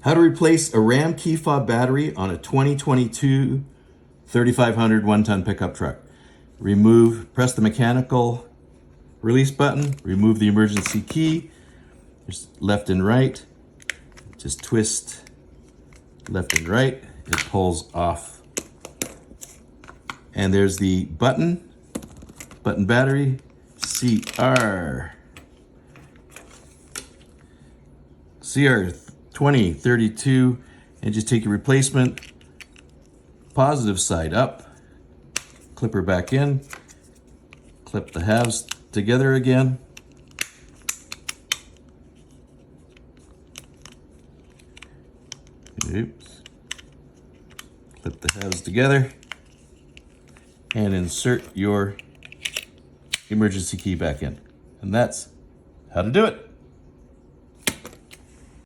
How to replace a Ram key fob battery on a 2022 3500 one-ton pickup truck. Press the mechanical release button, remove the emergency key, just left and right, just twist left and right, it pulls off. And there's the button battery, CR2032, and just take your replacement, positive side up, clipper back in, clip the halves together again, oops, clip the halves together, and insert your emergency key back in. And that's how to do it.